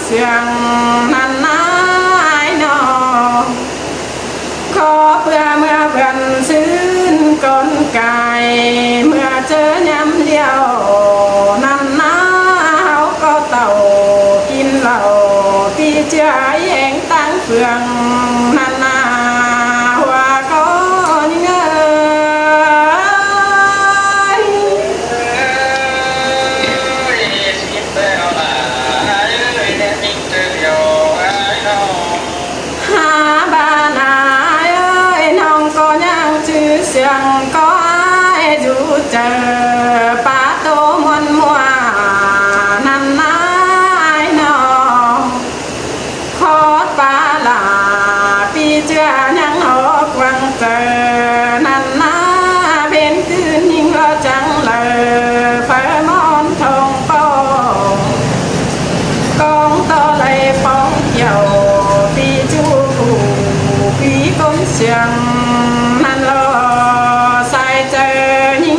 เสียงนั้นนายนอขอเพื่อเมื่อเพื่อนซื้นกลไกเมื่อเจอยำเดียวนั้นนาเขาก็เต่ากินเหล้าที่เจ้าเองตั้งเฟืองนั้นนาว่าก็ยิ่งหาบ้านนายน้องก็ยังชื่อเสียงก็ให้ดูเจอป้าโตมวนมัวนั่นนายน้องขอปลาลาปีเจือยังหอกวังเจอนั่นนาเป็นคืนยิ่งละจังเลยไฟมอนทองโปกองต่อไหลป้องเกี่ยวปีจูผู้ปีก้มเสียงนั่นรอใส่เจอยิ่ง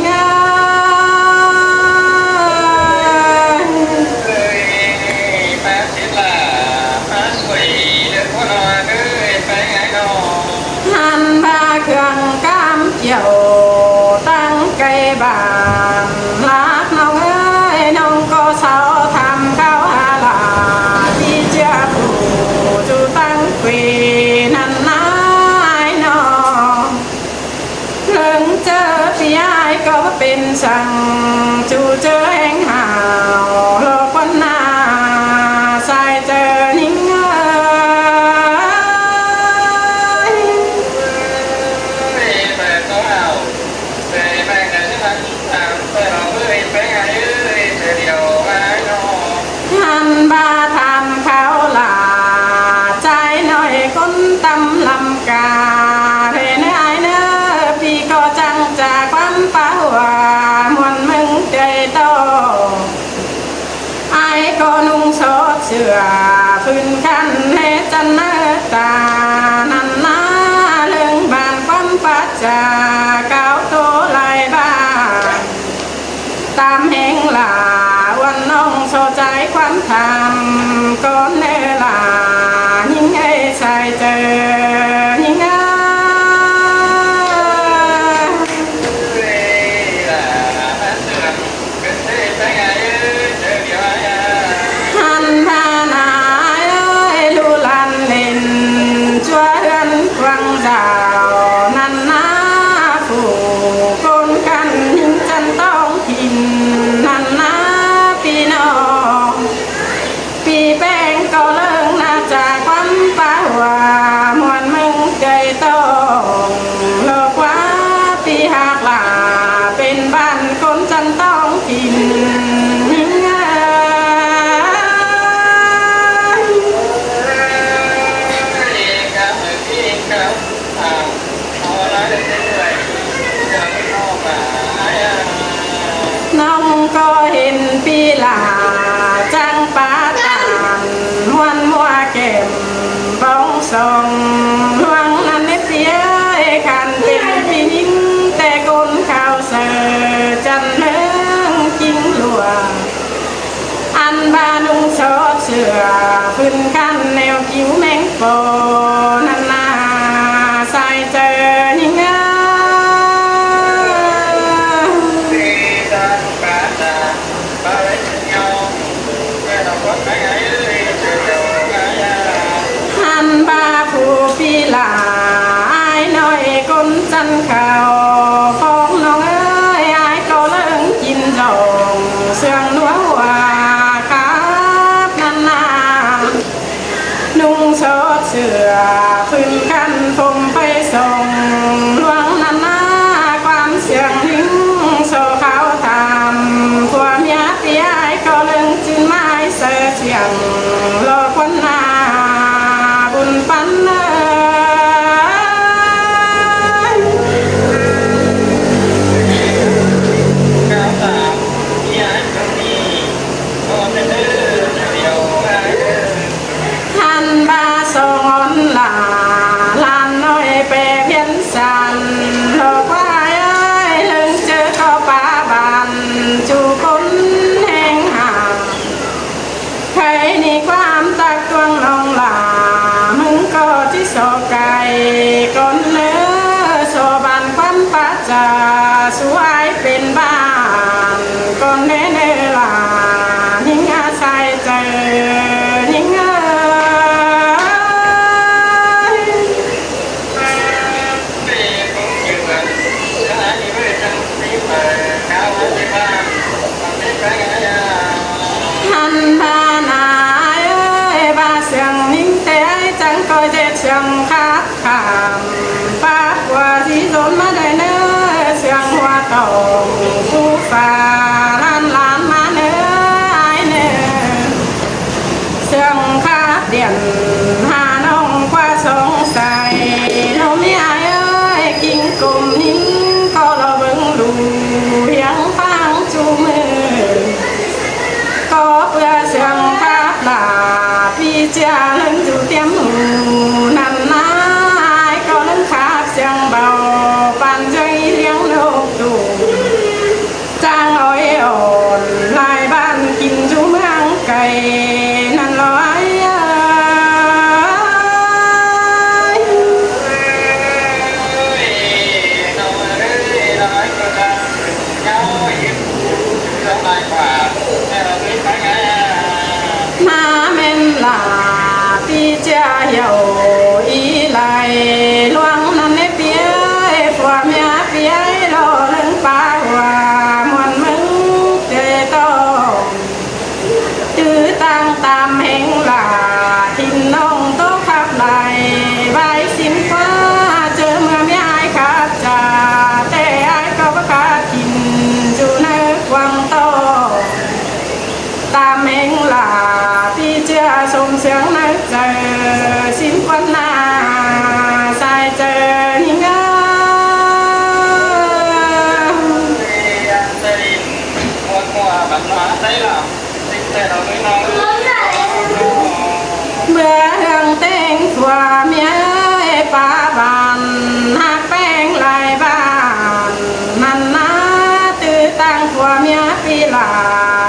หันบาเครื่องกำเกี่ยวตั้งไกบ้านรักน้องน้องก็เศร้าทำข้าวหาลาที่เจ้าผู้จูตั้งปีนั่นนายน้องเรื่องเจอพี่ยายก็เป็นสั่งจูเจอแห่งหาวโลกวันหน้าใส่เจอนิ่งหันบาทำเขาลาใจหน่อยคนตำลำกาเรนไอเนอพี่ก็จังจากความป่าหัวมวนมึงใจโตไอ้ก็นุ่งโซดเสือฟื้นคันเฮจันเนตานันนาเรื่องบานความปัจจากาวโตไหลบ้าตามแห่งลาวันน้องโซใจความทำก้อนเนลายิ่งให้ชายเจอยิ่งหันพานายลูลันเล่นช่วยเรือนควังดาวนันนาผู้คนกันยิ่งจันต้องกินนันนาพี่น้องพี่แป้งก็เลิกน่าจากความป่าหัวมวนมึงใจต้องโลกว่าพี่หากลาเป็นบ้านคนจันต้องกินน้องก็เห็นปีลาจังปาตานมวนมัวเก็มบ้องทรงลวงนั้นเนเปียขันเป็นพี่ยิ่งแต่กนข่าวเสือจันเนื้องกิ้งลัวอันบานุงชดเสือพื้นกันแนวกิ้วแมงโปนันนาใส่เจอยิ่งหันบาผู้ปีลาไอ้น้อยคนจันข่าวฟ้องน้องไอ้ก็เลิ่งกินจองเสื่องนัวหัวครับนันนานุ่งโชดเสือฟื้นกันผมไปส่งลวงนันนาความเสียงหิ้งโซเขาทำตัวเมียพี่ไอ้ก็เลิ่งจืนไม้เสือเสียงโลกวันหน้าบุญปันหันบาสอนลาลานน้อยเปเพียนสันโลกว่าเรื่องเจอก็ป่าบานจูคนแห่งห่างใครในความต ากตวงน้องหลามึงก็ที่โซไก่ก้นเนื้อโซบานควันปะจาสวยเป็นบ้านก้นเนื้อหลาหิงอาศัยเจอหิงหันบานาเอ้ยบาเสียงนิ่งแต่จังก็เจ็ดเสียงคับขามป้าหัวที่โดนมาได้เนื้อเสียงหัวตองผู้ฟ้าล้านล้านมาเนื้อไอเนื้อเสียงคับเดียนหาน้องกว่าสงสัยเราไม่อายเอ้ยกิ่งกลมนิ่งก็เราเบิ่งดูเพียงฟังจูมือก็เพื่อเสียงภาพลาพี่เจ้าเล่นจูเตรียมหูนั่นนายก็เล่นขาบเสียงเบาปั่นใจเลี้ยงนกดูจางอ้อยอ่อนลายบ้านกินจูเมืองไก่นั่นลอยมาเมนลาพี่เจ้าเหี่ยวอีไหลลวงนั่นในเปียฝัวเมียเปียรอเรื่องป้าว่ามวนมึงเจโตจื้อตั้งตามเฮงลาทินน้องโตขับไหลใบสินฟ้าเจอเมื่อเมียไอ้ขับจ่าแต่ไอ้ก็บ่ขาดทินจูในวังโตตามเองลาพี่เจ้าสมเสียงนักเจอสินควันนาสายเจอนิ่งเมื่อเรื่องเต้งฝัวเมียป้าบานหักแป้งลายบ้านนั่นนะตื้อตั้งฝัวเมียปีลา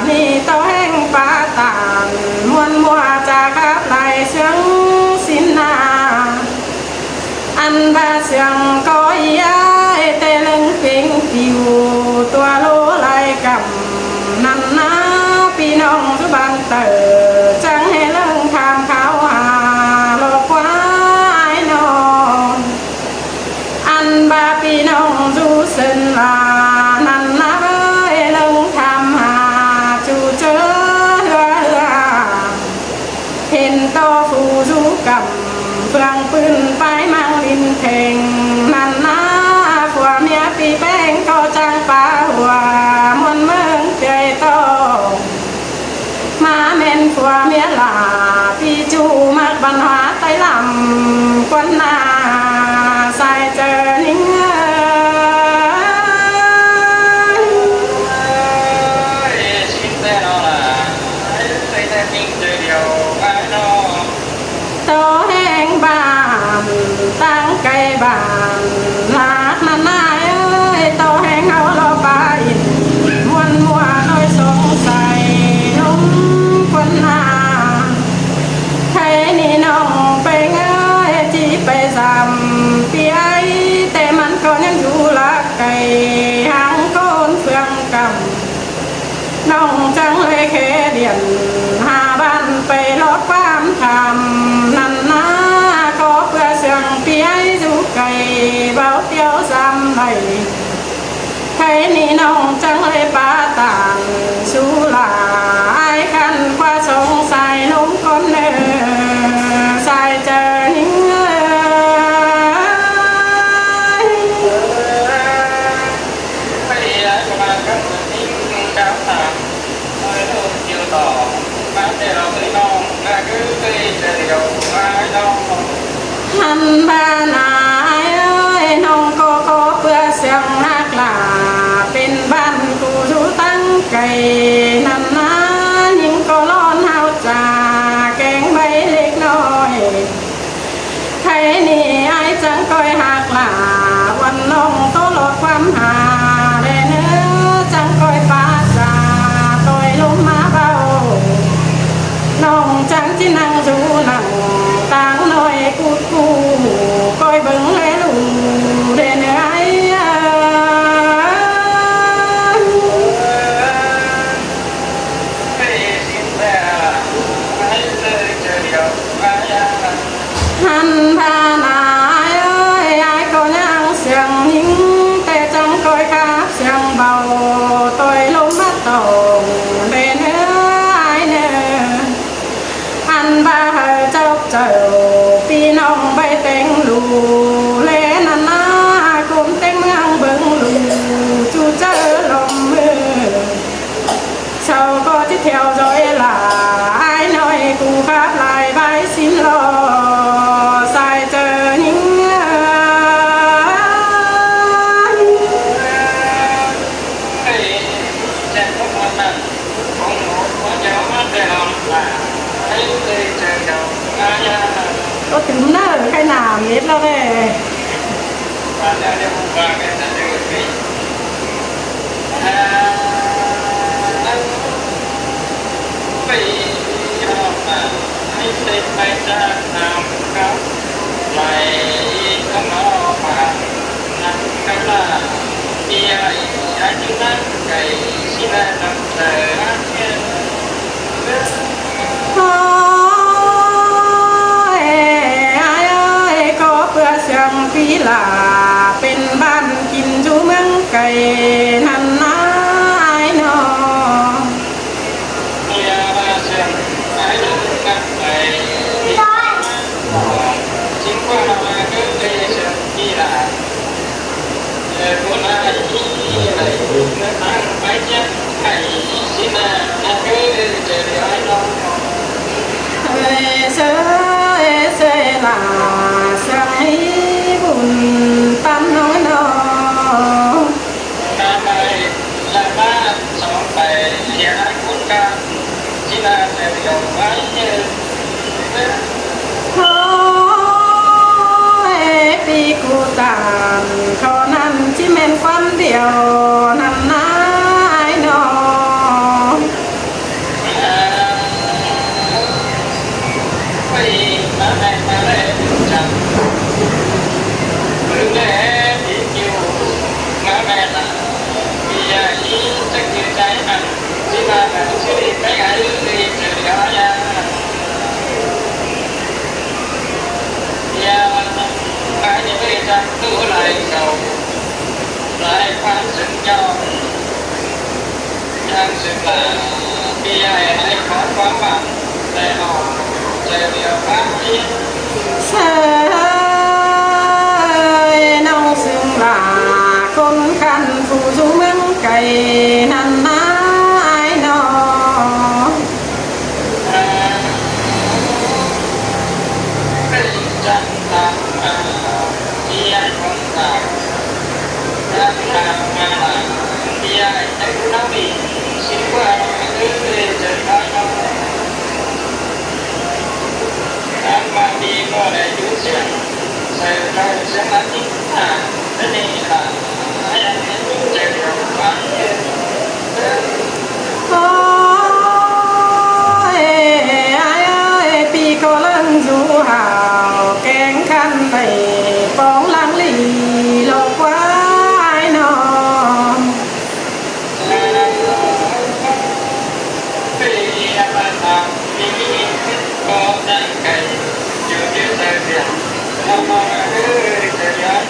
นี่โตแห้งป้าตานมวนมัวจากกับลายเสียงสินนาอันบาเสียงก็ย้ายแต่เลึงเพ่งผิวตัวโลลายกับนั่นนะพี่น้องสุบันเตอจังให้เลิงทำเขาหาโลกว่าไอ้นอนอันบาพี่น้องจูเส้นลานั่นนะเอ้ยเลิงทำหาจูเจอเห็นโตฟูจูกับเฟืองปืนไปมังลินเพลงนั่นนะผัวเมียปีแป้งก็จังป้าหัวมนเมืองเจยโตมาเม่นผัวเมียลาพี่จูมักบันหาไตลำควันนาใส่เจอนิ่งโตแห้งบ้านตั้งไกลบ้านลากนานาเอ้ยโตแห้งเอาเราไปมวนมัวน้อยสงสัยนุ่มคนหาใครนี่น้องไปง่ายจีไปซ้ำปีไอแต่มันก็ยังอยู่ละไกลหางโกนเฟืองกำน้องจังเลยแค่เดียนหาบ้านไปลดความทำนั่นนะก็เพื่อเสียงเปียจูไก่เบาเตี้ยวซ้ำไหลใครนี่น้องจังเลยป้าตานสูลาไอ้คันกว่าสงสัยนุ่มคนเนอใส่เจอนิ่งหันบ้านอายเอ้ยน้องก็ขอเพื่อเสียงหักลาเป็นบ้านกูชูตั้งไก่นั่นนะยิ่งก็ร้อนเฮาจ่าแกงใบเล็กน้อยใครนี่ไอ้จังก้อยหักลาวันน้องโตลดความหาแดเนื้อจังก้อยฟ้าจ่าต่อยลมมาเบาน้องจะ chẳng chỉ năng dù nặng tang nói cút cu coi bừng lẽ lù đèn ai hắn tha nài ơi ai có nhang xiềng những tê chẳng coi khác xiềng bầu tôi lúc mắt tổng bên ai nè anh ba hơi chốc chờ pi nong bay tên lù lên anh na cùng tên ngang bưng lù chú chớ lòng mưa sau có tiếp theo rồi là ai nói cùng pháp lại vai xin lo sai chờ những có tính nó khai nào biết đâu đây bay ra nam cao lại có nó mà nam cao là đi ai chúng ta cái xin là nằm chờ ai ơi có bữa sáng phi làเป็นบ้านกินจูเมืองไก่นั่นนะไอ้น้อง chính qua là cái đây sẽ đi là của nó này nó tăng bái chết thầy xin là cái trời ơi nó sẽ là say buồn tan nói nó năm nay là ba sống phải hiện ai cũng ca chỉ là để dòng bái nhưปีกูตามเขานั้นที่แม่นความเดียวนั่นนะไอ้น้อง ไม่มาแม่มาเลยจับมือแม่ที่อยู่มาแม่ละพี่ยาอีจะเกิดใจหันที่มาแบบชื่อไปไงเลยเจอแล้วยายาai như vậy ra cứ lại cầu lại quan sự cho trang sự là khi ai lại có quá bạn để họ chờ điều pháp yên sơi nông xương là con khăn phù du măng cày năn ná ai nó chẳng làm khi ai không làm đã làm mà là khi ai thấy nó bị xin qua cứ trời ơi nó mà đi qua để chú xem sẽ ra sẽ là chính là thế này là ai ăn chú chạy được quá ôi ai ơi pi có lần du hào kén khăn thầy bóng lăng lì lộ quá ai nó có đang cày chưa biết thời điểm nó trời ơi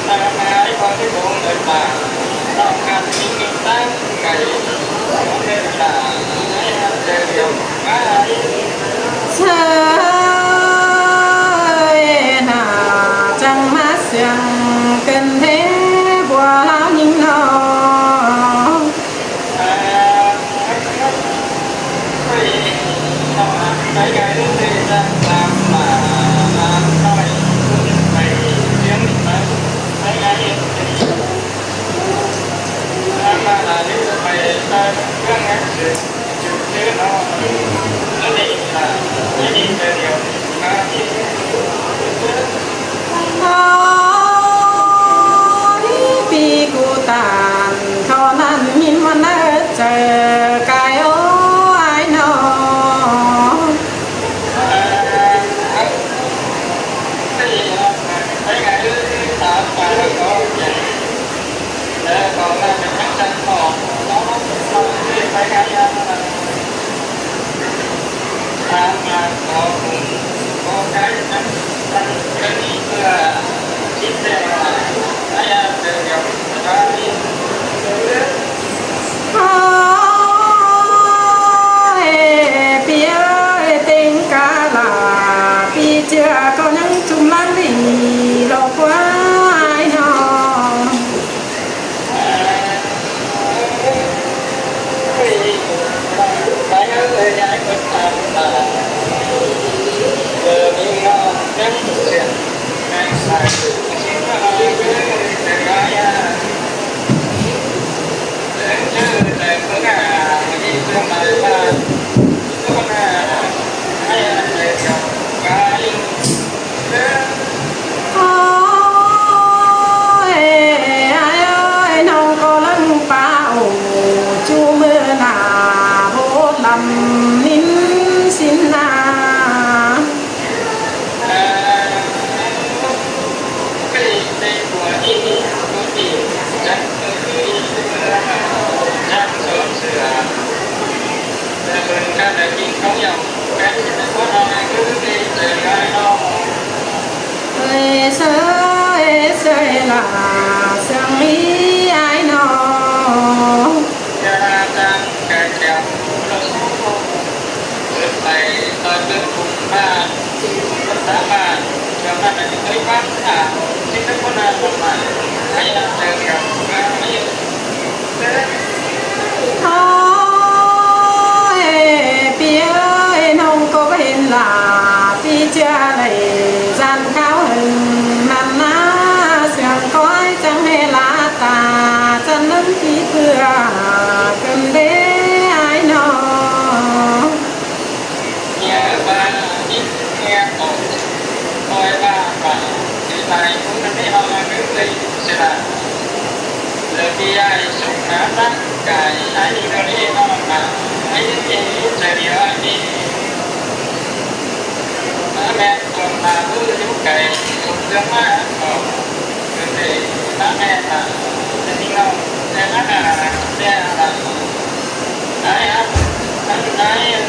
nó ai có cái bộ người mà nó cần những cái tăng cày nên là trời điều ai trời nào chẳng mát xiang cần thế bùa lao nhìn nó cái thứ gì ra làm mà nói mày tiếng mày cái mà là nếu mày ta căng ngắt sự ทางมาขอคุณขอการนั้นตั้งใจเพื่อคิดแต่ว่าอาญาเดียวได้เรื่อง พี่เอ้ยเต็งกาลาพี่เจ้าก็ยังจุ่มลังดีหลอกไว้นอ Hãy subscribe cho kênh Ghiền Mì Gõ để không bỏ lỡ ai ơi nông có lăng bao chú mưa là vô lầm nín xin na ơi sơi là sương mi ai nó thôiพี่เอ้ยน้องก็เห็นล่ะพี่เชื่อเลยgian khao hình nằm ná sườn cõi chẳng hề lá tà chân lắm khí thừa cần đế ai nó nhớ ba ít nghe ổn thôi ba và thì tại cũng nên đi học cái gì sẽ là lời khi ai sống khá đắt cái ai đi đâu đi nó mà ai đi sẽ đi ai đi mẹ còn là cứ những cái cuộc sống mà cứ để ba mẹ là đi đâu để là ai á ai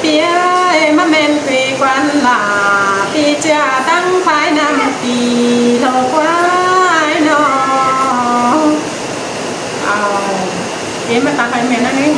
พี่เอ้ยมาเมนปีกวันลาพี่จะตั้งไฟนำปีโลกไว้นอเอาเอ็มมาตาไฟเมนนั่นนี่